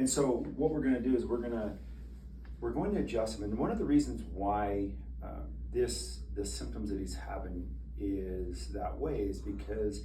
And so what we're going to do is we're going to adjust him. And one of the reasons why the symptoms that he's having is that way is because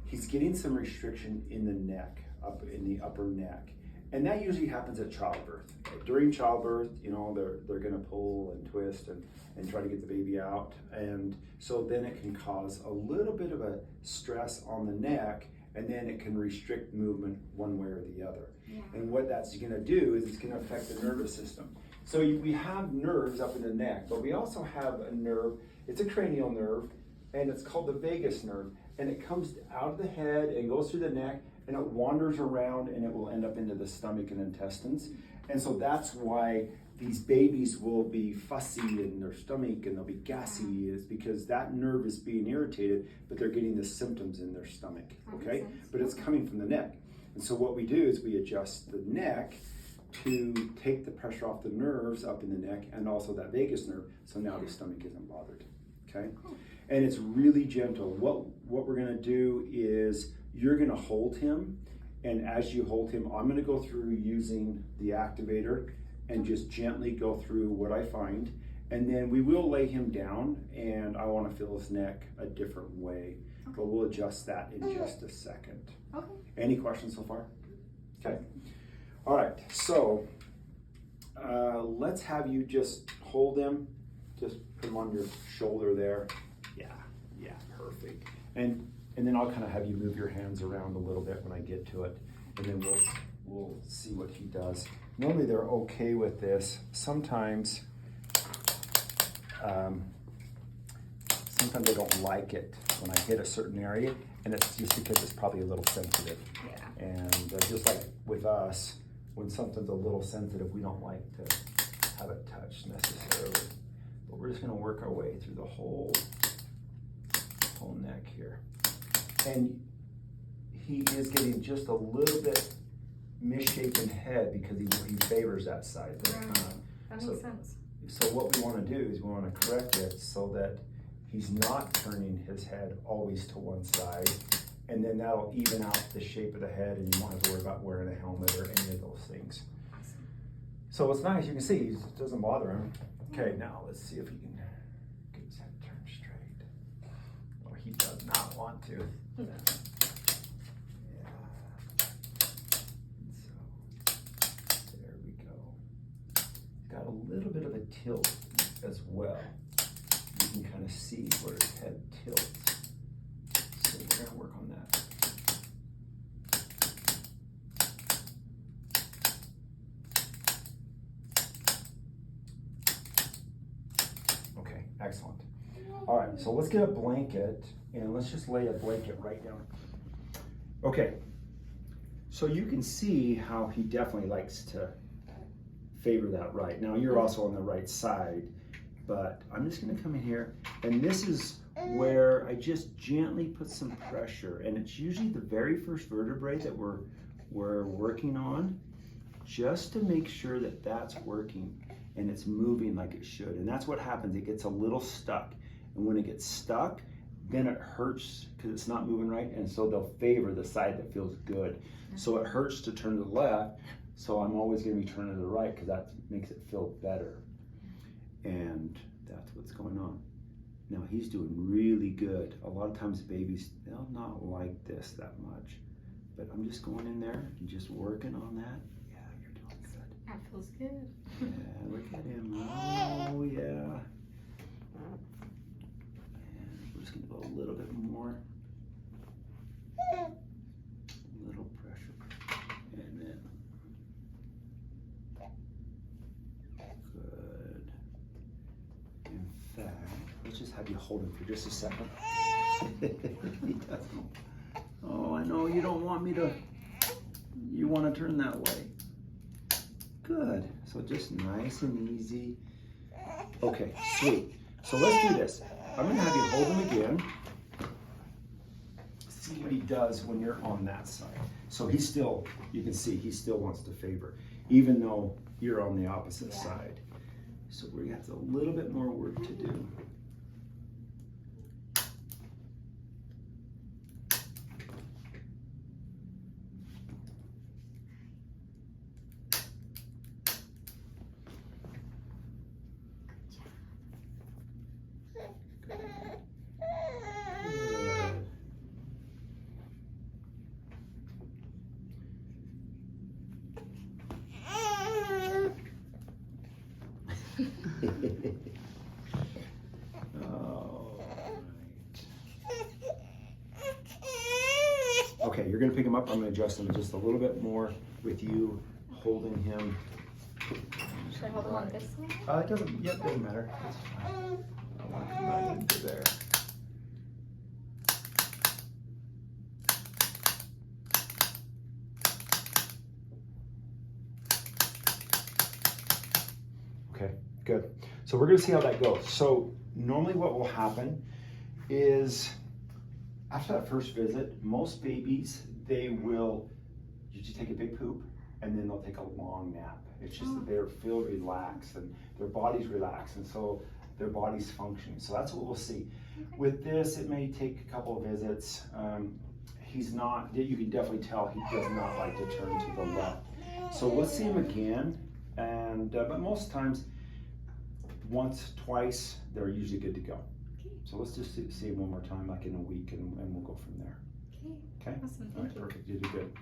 he's getting some restriction in the neck, up in the upper neck. And that usually happens at childbirth. During childbirth, you know, they're going to pull and twist and try to get the baby out. And so then it can cause a little bit of a stress on the neck, and then it can restrict movement one way or the other. Yeah. And what that's going to do is it's going to affect the nervous system. So we have nerves up in the neck, but we also have a nerve. It's a cranial nerve, and it's called the vagus nerve. And it comes out of the head and goes through the neck, and it wanders around, and it will end up into the stomach and intestines. And so that's why these babies will be fussy in their stomach and they'll be gassy, is because that nerve is being irritated, but they're getting the symptoms in their stomach, okay? But it's coming from the neck. And so what we do is we adjust the neck to take the pressure off the nerves up in the neck and also that vagus nerve, so now the stomach isn't bothered, okay? And it's really gentle. What we're gonna do is you're gonna hold him, and as you hold him, I'm gonna go through using the activator and just gently go through what I find. And then we will lay him down, and I wanna feel his neck a different way, but we'll adjust that in just a second. Okay. Any questions so far? Okay. All right, so let's have you just hold him, just put him on your shoulder there. Yeah, perfect. And then I'll kind of have you move your hands around a little bit when I get to it, and then we'll see what he does. Normally they're okay with this. Sometimes they don't like it when I hit a certain area, and it's just because it's probably a little sensitive. Yeah. And just like with us, when something's a little sensitive, we don't like to have it touched necessarily. But we're just going to work our way through the whole neck here. And he is getting just a little bit misshapen head because he favors that side. Right. That makes sense. So what we want to do is we want to correct it so that he's not turning his head always to one side, and then that'll even out the shape of the head, and you won't have to worry about wearing a helmet or any of those things. Awesome. So it's nice, you can see it doesn't bother him. Okay, now let's see if he can get his head turned straight. Or he does not want to. Yeah. So there we go. He's got a little bit of a tilt as well. You can kind of see where his head tilts. So we're going to work on that. Okay, excellent. All right, so let's get a blanket, and let's just lay a blanket right down. Okay, so you can see how he definitely likes to favor that right. Now you're also on the right side, but I'm just gonna come in here, and this is where I just gently put some pressure, and it's usually the very first vertebrae that we're working on, just to make sure that that's working and it's moving like it should. And that's what happens, it gets a little stuck. And when it gets stuck, then it hurts because it's not moving right, and so they'll favor the side that feels good. So it hurts to turn to the left, so I'm always gonna be turning to the right because that makes it feel better. And that's what's going on. Now he's doing really good. A lot of times babies, they'll not like this that much, but I'm just going in there and just working on that. Yeah, you're doing good. That feels good. Yeah, look at him. Oh yeah. And we're just gonna go a little bit more. A little pressure. And then good. In fact, let's just have you hold him for just a second. He doesn't. Oh, I know you don't want me to. You want to turn that way. Good. So just nice and easy. Okay, sweet. So let's do this. I'm going to have you hold him again. See what he does when you're on that side. So he's still, you can see, he still wants to favor, even though you're on the opposite side. So we have a little bit more work to do. Okay, you're gonna pick him up. I'm gonna adjust him just a little bit more with you holding him. Should I hold him on this side? It doesn't matter. It's fine. I want to come right into there. Okay, good. So we're gonna see how that goes. So normally what will happen is after that first visit, most babies, they will usually take a big poop and then they'll take a long nap. It's just that they feel relaxed and their body's relaxed, and so their body's functioning. So that's what we'll see. Okay. With this, it may take a couple of visits. He's not, you can definitely tell he does not like to turn to the left. So let's see him again, and but most times, once, twice, they're usually good to go. Okay. So let's just see him one more time, like in a week, and we'll go from there. Okay. Okay? Awesome. All right, Thank you. perfect. You did good.